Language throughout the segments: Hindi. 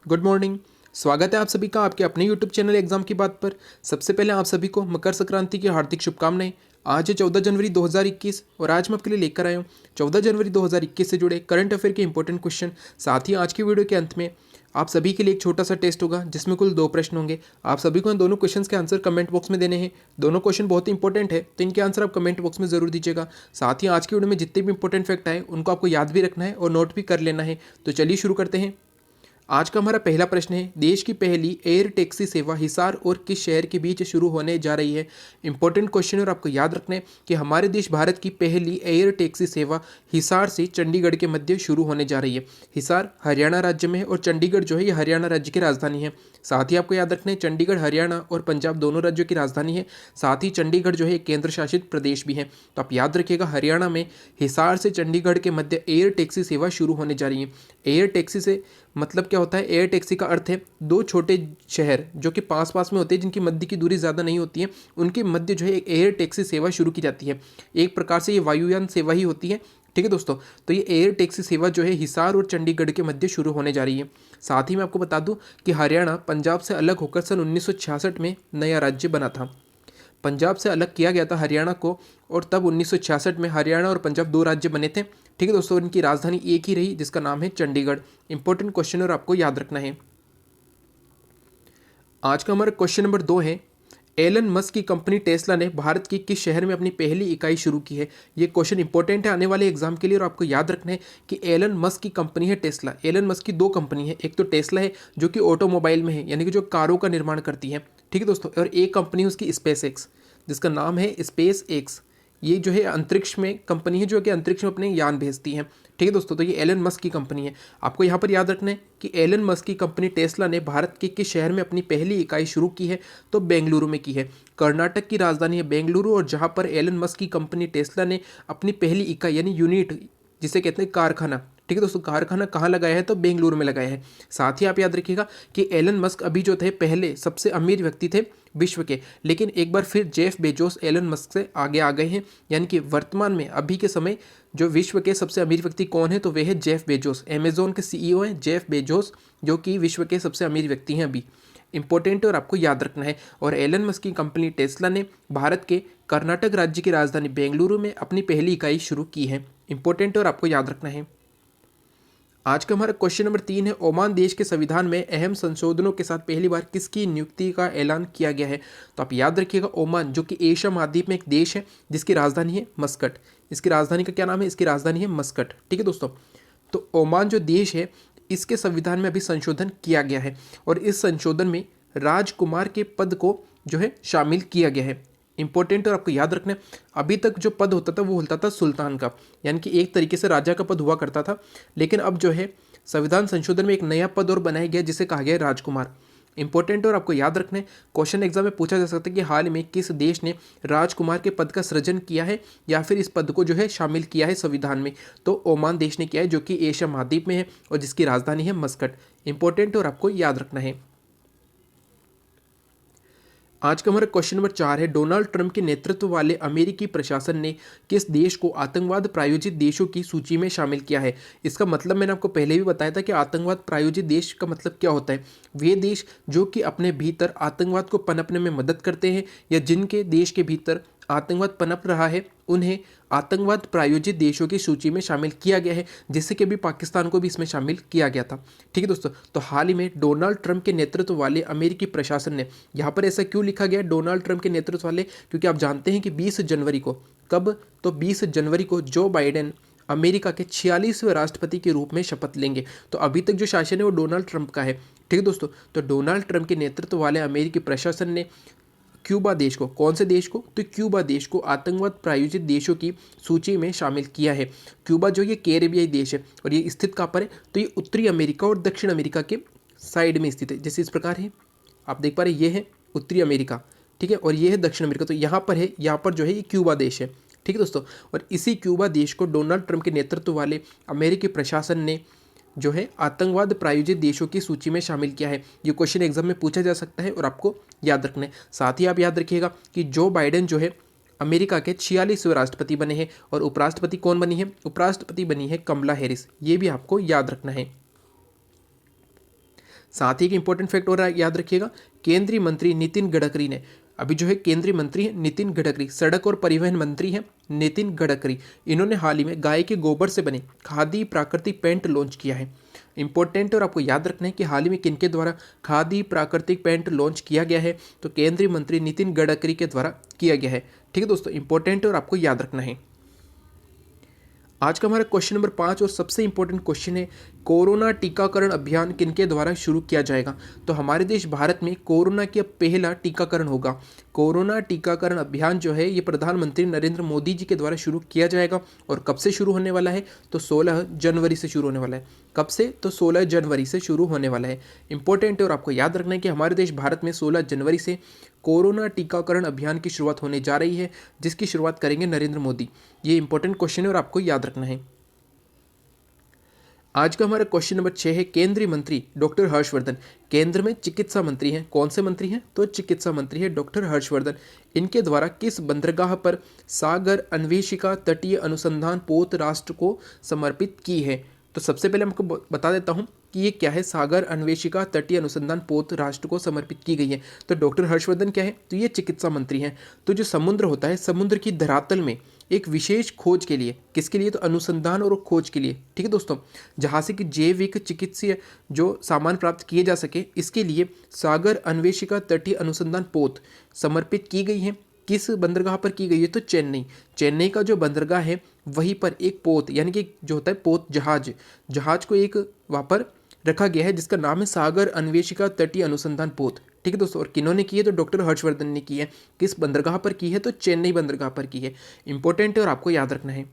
Good morning. स्वागत है आप सभी का आपके अपने यूट्यूब चैनल एग्जाम की बात पर। सबसे पहले आप सभी को मकर संक्रांति की हार्दिक शुभकामनाएं। आज है 14 जनवरी 2021 और आज मैं आपके लिए लेकर आया हूँ 14 जनवरी 2021 से जुड़े करंट अफेयर के इंपॉर्टेंट क्वेश्चन। साथ ही आज की वीडियो के अंत में आप सभी के लिए एक छोटा सा टेस्ट होगा जिसमें कुल 2 प्रश्न होंगे। आप सभी को इन दोनों क्वेश्चंस के आंसर कमेंट बॉक्स में देने हैं। दोनों क्वेश्चन बहुत ही इंपॉर्टेंट है तो इनके आंसर आप कमेंट बॉक्स में जरूर दीजिएगा। साथ ही आज की वीडियो में जितने भी इंपॉर्टेंट फैक्ट आए उनको आपको याद भी रखना है और नोट भी कर लेना है। तो चलिए शुरू करते हैं। आज का हमारा पहला प्रश्न है, देश की पहली एयर टैक्सी सेवा हिसार और किस शहर के बीच शुरू होने जा रही है। इंपॉर्टेंट क्वेश्चन है और आपको याद रखना है कि हमारे देश भारत की पहली एयर टैक्सी सेवा हिसार से चंडीगढ़ के मध्य शुरू होने जा रही है। हिसार हरियाणा राज्य में है और चंडीगढ़ जो है ये हरियाणा राज्य की राजधानी है। साथ ही आपको याद रखना है चंडीगढ़ हरियाणा और पंजाब दोनों राज्यों की राजधानी है। साथ ही चंडीगढ़ जो है एक केंद्र शासित प्रदेश भी है। तो आप याद रखिएगा हरियाणा में हिसार से चंडीगढ़ के मध्य एयर टैक्सी सेवा शुरू होने जा रही है। एयर टैक्सी से मतलब क्या होता है, एयर टैक्सी का अर्थ है दो छोटे शहर जो कि पास पास में होते हैं, जिनकी मध्य की दूरी ज़्यादा नहीं होती है, उनके मध्य जो है एक एयर टैक्सी सेवा शुरू की जाती है। एक प्रकार से ये वायुयान सेवा ही होती है। ठीक है दोस्तों, तो ये एयर टैक्सी सेवा जो है हिसार और चंडीगढ़ के मध्य शुरू होने जा रही है। साथ ही मैं आपको बता दूं कि हरियाणा पंजाब से अलग होकर सन 1966 में नया राज्य बना था। पंजाब से अलग किया गया था हरियाणा को और तब 1966 में हरियाणा और पंजाब दो राज्य बने थे। ठीक है दोस्तों, इनकी राजधानी एक ही रही जिसका नाम है चंडीगढ़। इंपॉर्टेंट क्वेश्चन और आपको याद रखना है। आज का हमारा क्वेश्चन नंबर 2 है, एलन मस्क की कंपनी टेस्ला ने भारत के किस शहर में अपनी पहली इकाई शुरू की है। ये क्वेश्चन इंपॉर्टेंट है आने वाले एग्जाम के लिए और आपको याद रखना है कि एलन मस्क की कंपनी है टेस्ला। एलन मस्क की दो कंपनी है, एक तो टेस्ला है जो कि ऑटोमोबाइल में है यानी कि जो कारों का निर्माण करती है। ठीक है दोस्तों, और एक कंपनी है उसकी स्पेस एक्स जिसका नाम है स्पेस एक्स। ये जो है अंतरिक्ष में कंपनी है जो कि अंतरिक्ष में अपने यान भेजती है। ठीक है दोस्तों, तो ये एलन मस्क की कंपनी है। आपको यहाँ पर याद रखना है कि एलन मस्क की कंपनी टेस्ला ने भारत के किस शहर में अपनी पहली इकाई शुरू की है, तो बेंगलुरु में की है। कर्नाटक की राजधानी है बेंगलुरु और जहाँ पर एलन मस्क की कंपनी टेस्ला ने अपनी पहली इकाई यानी यूनिट जिसे कहते हैं कारखाना, ठीक है दोस्तों, कारखाना कहाँ लगाया है, तो बेंगलुरु में लगाया है। साथ ही आप याद रखिएगा कि एलन मस्क अभी जो थे पहले सबसे अमीर व्यक्ति थे विश्व के, लेकिन एक बार फिर जेफ बेजोस एलन मस्क से आगे आ गए हैं। यानी कि वर्तमान में अभी के समय जो विश्व के सबसे अमीर व्यक्ति कौन है, तो वे है जेफ बेजोस। अमेजोन के सीईओ हैं जेफ बेजोस जो कि विश्व के सबसे अमीर व्यक्ति हैं अभी। इंपॉर्टेंट और आपको याद रखना है। और एलन मस्क की कंपनी टेस्ला ने भारत के कर्नाटक राज्य की राजधानी बेंगलुरु में अपनी पहली इकाई शुरू की है। इंपॉर्टेंट और आपको याद रखना है। आज का हमारा क्वेश्चन नंबर 3 है, ओमान देश के संविधान में अहम संशोधनों के साथ पहली बार किसकी नियुक्ति का ऐलान किया गया है। तो आप याद रखिएगा ओमान जो कि एशिया महाद्वीप में एक देश है जिसकी राजधानी है मस्कट। इसकी राजधानी का क्या नाम है, इसकी राजधानी है मस्कट। ठीक है दोस्तों, तो ओमान जो देश है इसके संविधान में अभी संशोधन किया गया है और इस संशोधन में राजकुमार के पद को जो है शामिल किया गया है। इंपॉर्टेंट और आपको याद रखना है, अभी तक जो पद होता था वो होता था सुल्तान का, यानी कि एक तरीके से राजा का पद हुआ करता था। लेकिन अब जो है संविधान संशोधन में एक नया पद और बनाया गया जिसे कहा गया है राजकुमार। इंपॉर्टेंट और आपको याद रखना है, क्वेश्चन एग्जाम में पूछा जा सकता है कि हाल में किस देश ने राजकुमार के पद का सृजन किया है या फिर इस पद को जो है शामिल किया है संविधान में। तो ओमान देश ने किया है जो कि एशिया महाद्वीप में है और जिसकी राजधानी है मस्कट। इंपॉर्टेंट और आपको याद रखना है। आज का हमारा क्वेश्चन नंबर 4 है, डोनाल्ड ट्रंप के नेतृत्व वाले अमेरिकी प्रशासन ने किस देश को आतंकवाद प्रायोजित देशों की सूची में शामिल किया है। इसका मतलब मैंने आपको पहले भी बताया था कि आतंकवाद प्रायोजित देश का मतलब क्या होता है। वे देश जो कि अपने भीतर आतंकवाद को पनपने में मदद करते हैं या जिनके देश के भीतर आतंकवाद पनप रहा है उन्हें आतंकवाद प्रायोजित देशों की सूची में शामिल किया गया है, जिससे कि अभी पाकिस्तान को भी इसमें शामिल किया गया था। ठीक है दोस्तों, तो हाल ही में डोनाल्ड ट्रंप के नेतृत्व वाले अमेरिकी प्रशासन ने, यहाँ पर ऐसा क्यों लिखा गया डोनाल्ड ट्रंप के नेतृत्व वाले, क्योंकि आप जानते हैं कि 20 जनवरी को, कब, तो 20 जनवरी को जो बाइडेन अमेरिका के 46वें राष्ट्रपति के रूप में शपथ लेंगे। तो अभी तक जो शासन है वो डोनाल्ड ट्रंप का है। ठीक है दोस्तों, तो डोनाल्ड ट्रंप के नेतृत्व वाले अमेरिकी प्रशासन ने क्यूबा देश को, कौन से देश को, तो क्यूबा देश को आतंकवाद प्रायोजित देशों की सूची में शामिल किया है। क्यूबा जो ये कैरेबियाई देश है और ये स्थित कहाँ पर है, तो ये उत्तरी अमेरिका और दक्षिण अमेरिका के साइड में स्थित है। जैसे इस प्रकार है, आप देख पा रहे, ये है उत्तरी अमेरिका, ठीक है, और ये है दक्षिण अमेरिका। तो यहाँ पर है, यहाँ पर जो है ये क्यूबा देश है। ठीक है दोस्तों, और इसी क्यूबा देश को डोनाल्ड ट्रंप के नेतृत्व वाले अमेरिकी प्रशासन ने जो है आतंकवाद प्रायोजित देशों की सूची में शामिल किया है। ये क्वेश्चन एग्जाम में पूछा जा सकता है और आपको याद रखना है। साथ ही आप याद रखिएगा कि जो बाइडेन जो है अमेरिका के 46वें राष्ट्रपति बने हैं और उपराष्ट्रपति कौन बनी है, उपराष्ट्रपति बनी है कमला हैरिस। ये भी आपको याद रखना है। साथ ही एक इंपॉर्टेंट फैक्ट और याद रखिएगा, केंद्रीय मंत्री नितिन गडकरी ने, अभी जो है केंद्रीय मंत्री है नितिन गडकरी, सड़क और परिवहन मंत्री हैं नितिन गडकरी, इन्होंने हाल ही में गाय के गोबर से बने खादी प्राकृतिक पेंट लॉन्च किया है। इंपॉर्टेंट और आपको याद रखना है कि हाल ही में किनके द्वारा खादी प्राकृतिक पेंट लॉन्च किया गया है, तो केंद्रीय मंत्री नितिन गडकरी के द्वारा किया गया है। ठीक है दोस्तों, इंपॉर्टेंट और आपको याद रखना है। आज का हमारा क्वेश्चन नंबर 5 और सबसे इंपॉर्टेंट क्वेश्चन है, कोरोना टीकाकरण अभियान किनके द्वारा शुरू किया जाएगा। तो हमारे देश भारत में कोरोना का पहला टीकाकरण होगा। कोरोना टीकाकरण अभियान जो है ये प्रधानमंत्री नरेंद्र मोदी जी के द्वारा शुरू किया जाएगा। और कब से शुरू होने वाला है, तो 16 जनवरी से शुरू होने वाला है। कब से, तो 16 जनवरी से शुरू होने वाला है। इंपॉर्टेंट है और आपको याद रखना है कि हमारे देश भारत में 16 जनवरी से कोरोना टीकाकरण अभियान की शुरुआत होने जा रही है, जिसकी शुरुआत करेंगे नरेंद्र मोदी। ये इंपॉर्टेंट क्वेश्चन है और आपको याद रखना है। आज का हमारा क्वेश्चन नंबर 6 है, केंद्रीय मंत्री डॉक्टर हर्षवर्धन केंद्र में चिकित्सा मंत्री हैं। कौन से मंत्री हैं, तो चिकित्सा मंत्री है डॉक्टर हर्षवर्धन। इनके द्वारा किस बंदरगाह पर सागर अन्वेषिका तटीय अनुसंधान पोत राष्ट्र को समर्पित की है। तो सबसे पहले हमको बता देता हूं कि ये क्या है, सागर अन्वेषिका तटीय अनुसंधान पोत राष्ट्र को समर्पित की गई है। तो डॉक्टर हर्षवर्धन क्या है, तो ये चिकित्सा मंत्री हैं। तो जो समुद्र होता है, समुद्र की धरातल में एक विशेष खोज के लिए, किसके लिए, तो अनुसंधान और खोज के लिए। ठीक है दोस्तों, जहाँ से कि जैविक चिकित्सीय जो सामान प्राप्त किए जा सके, इसके लिए सागर अन्वेषिका तटीय अनुसंधान पोत समर्पित की गई है। किस बंदरगाह पर की गई है, तो चेन्नई का जो बंदरगाह है वहीं पर एक पोत, यानी कि जो होता है पोत जहाज को एक वहाँ पर रखा गया है, जिसका नाम है सागर अन्वेषिका तटीय अनुसंधान पोत। ठीक है दोस्तों, और किन्होंने की है, तो डॉक्टर हर्षवर्धन ने की है। किस बंदरगाह पर की है, तो चेन्नई बंदरगाह पर की है। इंपॉर्टेंट है और आपको याद रखना है।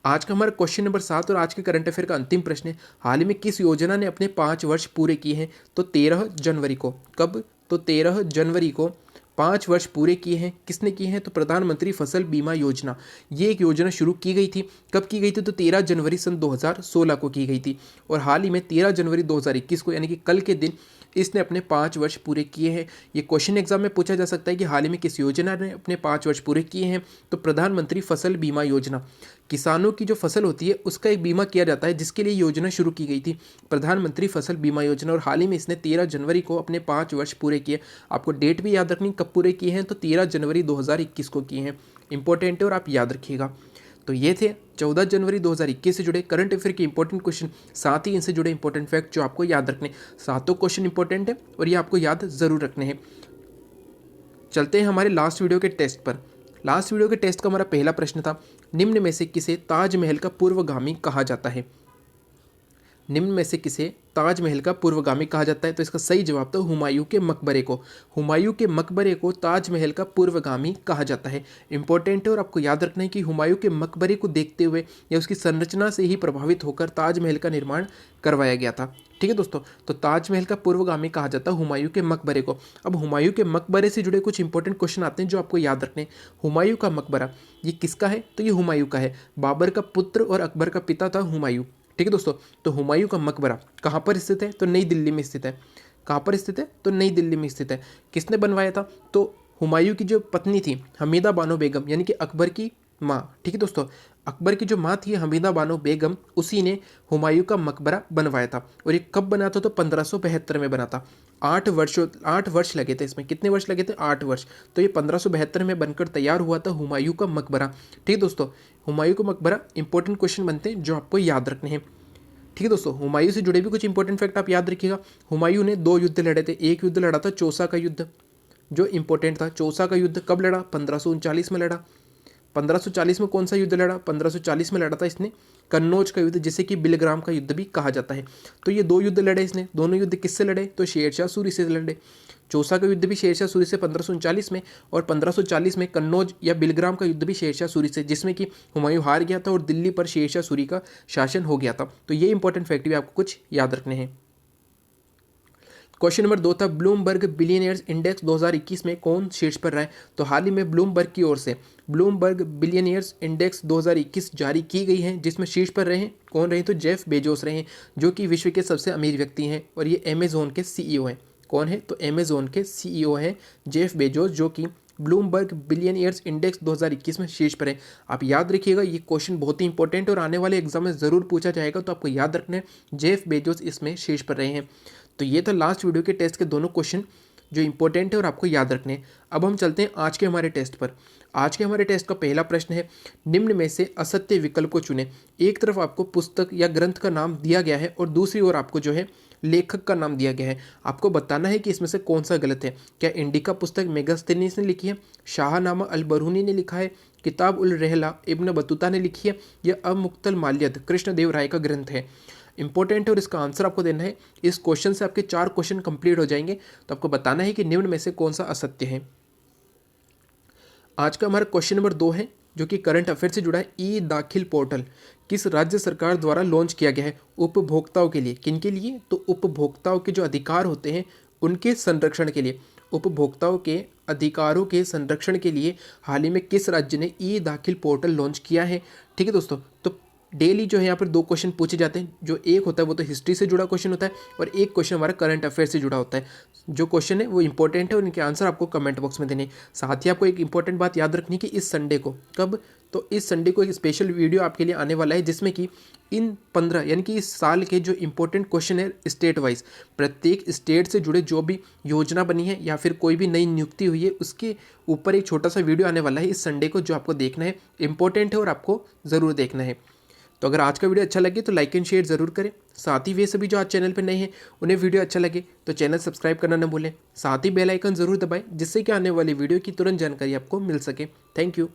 आज का हमारा क्वेश्चन नंबर 7 और आज के करंट अफेयर का अंतिम प्रश्न है, हाल ही में किस योजना ने अपने 5 वर्ष पूरे किए हैं। तो 13 जनवरी को। कब, तो 13 जनवरी को 5 वर्ष पूरे किए हैं। किसने किए हैं, तो प्रधानमंत्री फसल बीमा योजना। ये एक योजना शुरू की गई थी। कब की गई थी, तो 13 जनवरी सन 2016 को की गई थी। और हाल ही में 13 जनवरी 2021 को, यानी कि कल के दिन इसने अपने 5 वर्ष पूरे किए हैं। ये क्वेश्चन एग्जाम में पूछा जा सकता है कि हाल ही में किस योजना ने अपने 5 वर्ष पूरे किए हैं। तो प्रधानमंत्री फसल बीमा योजना, किसानों की जो फसल होती है उसका एक बीमा किया जाता है, जिसके लिए योजना शुरू की गई थी, प्रधानमंत्री फसल बीमा योजना। और हाल ही में इसने 13 जनवरी को अपने 5 वर्ष पूरे किए। आपको डेट भी याद रखनी, कब पूरे किए हैं, तो 13 जनवरी 2021 को किए हैं। इंपॉर्टेंट है और आप याद रखिएगा। तो ये थे 14 जनवरी 2021 से जुड़े करंट अफेयर के इंपॉर्टेंट क्वेश्चन, साथ ही इनसे जुड़े इंपॉर्टेंट फैक्ट जो आपको याद रखने। सातों क्वेश्चन इंपॉर्टेंट है और ये आपको याद जरूर रखने हैं। चलते हैं हमारे लास्ट वीडियो के टेस्ट पर। लास्ट वीडियो के टेस्ट का हमारा पहला प्रश्न था, निम्न में से किसे ताजमहल का पूर्वगामी कहा जाता है। निम्न में से किसे ताजमहल का पूर्वगामी कहा जाता है, तो इसका सही जवाब तो हुमायूं के मकबरे को। हुमायूं के मकबरे को ताजमहल का पूर्वगामी कहा जाता है। इंपॉर्टेंट है और आपको याद रखना है कि हुमायूं के मकबरे को देखते हुए या उसकी संरचना से ही प्रभावित होकर ताजमहल का निर्माण करवाया गया था। ठीक है दोस्तों, तो ताजमहल का पूर्वगामी कहा जाता है हुमायूं के मकबरे को। अब हुमायूं के मकबरे से जुड़े कुछ इंपॉर्टेंट क्वेश्चन आते हैं जो आपको याद रखने। हुमायूं का मकबरा ये किसका है, तो ये हुमायूं का है। बाबर का पुत्र और अकबर का पिता था हुमायूं। ठीक है दोस्तों, तो हुमायूं का मकबरा कहाँ पर स्थित है, तो नई दिल्ली में स्थित है। कहाँ पर स्थित है, तो नई दिल्ली में स्थित है। किसने बनवाया था, तो हुमायूं की जो पत्नी थी हमीदा बानो बेगम, यानी कि अकबर की माँ। ठीक है दोस्तों, अकबर की जो माँ थी हमीदा बानो बेगम, उसी ने हुमायूं का मकबरा बनवाया था। और ये कब बना था, तो 1572 में बना था। 8 वर्ष लगे थे इसमें। कितने वर्ष लगे थे, 8 वर्ष। तो ये 1572 में बनकर तैयार हुआ था हुमायूं का मकबरा। ठीक है दोस्तों, हुमायूं का मकबरा इंपॉर्टेंट क्वेश्चन बनते हैं जो आपको याद रखने हैं। ठीक है दोस्तों, हुमायूं से जुड़े भी कुछ इंपॉर्टेंट फैक्ट आप याद रखिएगा। हुमायूं ने 2 युद्ध लड़े थे। एक युद्ध लड़ा था चौसा का युद्ध, जो इंपॉर्टेंट था। चौसा का युद्ध कब लड़ा, 1539 में लड़ा। 1540 में कौन सा युद्ध लड़ा, 1540 में लड़ा था इसने कन्नौज का युद्ध, जिसे कि बिलग्राम का युद्ध भी कहा जाता है। तो ये 2 युद्ध लड़े इसने। दोनों युद्ध किससे लड़े, तो शेरशाह सूरी से लड़े। चौसा का युद्ध भी शेरशाह सूरी से 1539 में, और 1540 में कन्नौज या बिलग्राम का युद्ध भी शेरशाह सूरी से, जिसमें कि हुमायूं हार गया था और दिल्ली पर शेरशाह सूरी का शासन हो गया था। तो ये इंपॉर्टेंट फैक्ट भी आपको कुछ याद रखने हैं। क्वेश्चन नंबर 2 था, ब्लूमबर्ग बिलियनियर्स इंडेक्स 2021 में कौन शीर्ष पर रहा है। तो हाल ही में ब्लूमबर्ग की ओर से ब्लूमबर्ग बिलियनियर्स इंडेक्स 2021 जारी की गई है, जिसमें शीर्ष पर रहे कौन रहे, तो जेफ बेजोस रहे, जो कि विश्व के सबसे अमीर व्यक्ति हैं। और ये अमेजोन के सीईओ हैं। कौन है, तो अमेजोन के सीईओ हैं जेफ बेजोस, जो कि ब्लूमबर्ग बिलियनियर्स इंडेक्स 2021 में शीर्ष पर है। आप याद रखिएगा, ये क्वेश्चन बहुत ही इंपॉर्टेंट और आने वाले एग्जाम में जरूर पूछा जाएगा। तो आपको याद रखना है जेफ बेजोस इसमें शीर्ष पर रहे हैं। तो ये था लास्ट वीडियो के टेस्ट के दोनों क्वेश्चन जो इंपॉर्टेंट है और आपको याद रखने हैं। अब हम चलते हैं आज के हमारे टेस्ट पर। आज के हमारे टेस्ट का पहला प्रश्न है, निम्न में से असत्य विकल्प को चुनें। एक तरफ आपको पुस्तक या ग्रंथ का नाम दिया गया है और दूसरी ओर आपको जो है लेखक का नाम दिया गया है। आपको बताना है कि इसमें से कौन सा गलत है। क्या इंडिका पुस्तक मेगास्थनीस ने लिखी है, शाहनामा अल बरूनी ने लिखा है, किताब उल रहला इब्न बतूता ने लिखी है, या अमुक्तल माल्यद कृष्णदेव राय का ग्रंथ है। इंपॉर्टेंट है और इसका आंसर आपको देना है। इस क्वेश्चन से आपके 4 क्वेश्चन कंप्लीट हो जाएंगे। तो आपको बताना है कि निम्न में से कौन सा असत्य है। आज का हमारा क्वेश्चन नंबर 2 है जो कि करंट अफेयर से जुड़ा है। ई दाखिल पोर्टल किस राज्य सरकार द्वारा लॉन्च किया गया है उपभोक्ताओं के लिए? किन के लिए? तो उपभोक्ताओं के जो अधिकार होते हैं उनके संरक्षण के लिए। उपभोक्ताओं के अधिकारों के संरक्षण के लिए हाल ही में किस राज्य ने ई दाखिल पोर्टल लॉन्च किया है? ठीक है दोस्तों, तो डेली जो है यहाँ पर 2 क्वेश्चन पूछे जाते हैं। जो एक होता है वो तो हिस्ट्री से जुड़ा क्वेश्चन होता है और एक क्वेश्चन हमारा करंट अफेयर से जुड़ा होता है। जो क्वेश्चन है वो इंपॉर्टेंट है और इनके आंसर आपको कमेंट बॉक्स में देने। साथ ही आपको एक इंपॉर्टेंट बात याद रखनी कि इस संडे को, कब? तो इस संडे को एक स्पेशल वीडियो आपके लिए आने वाला है जिसमें कि इन 15 यानी कि इस साल के जो इंपॉर्टेंट क्वेश्चन है स्टेट वाइज, प्रत्येक स्टेट से जुड़े जो भी योजना बनी है या फिर कोई भी नई नियुक्ति हुई है उसके ऊपर एक छोटा सा वीडियो आने वाला है इस संडे को, जो आपको देखना है। इंपॉर्टेंट है और आपको ज़रूर देखना है। तो अगर आज का वीडियो अच्छा लगे तो लाइक एंड शेयर ज़रूर करें। साथ ही वे सभी जो आज चैनल पर नए हैं उन्हें वीडियो अच्छा लगे तो चैनल सब्सक्राइब करना न भूलें। साथ ही बेल आइकन ज़रूर दबाएं जिससे कि आने वाली वीडियो की तुरंत जानकारी आपको मिल सके। Thank you.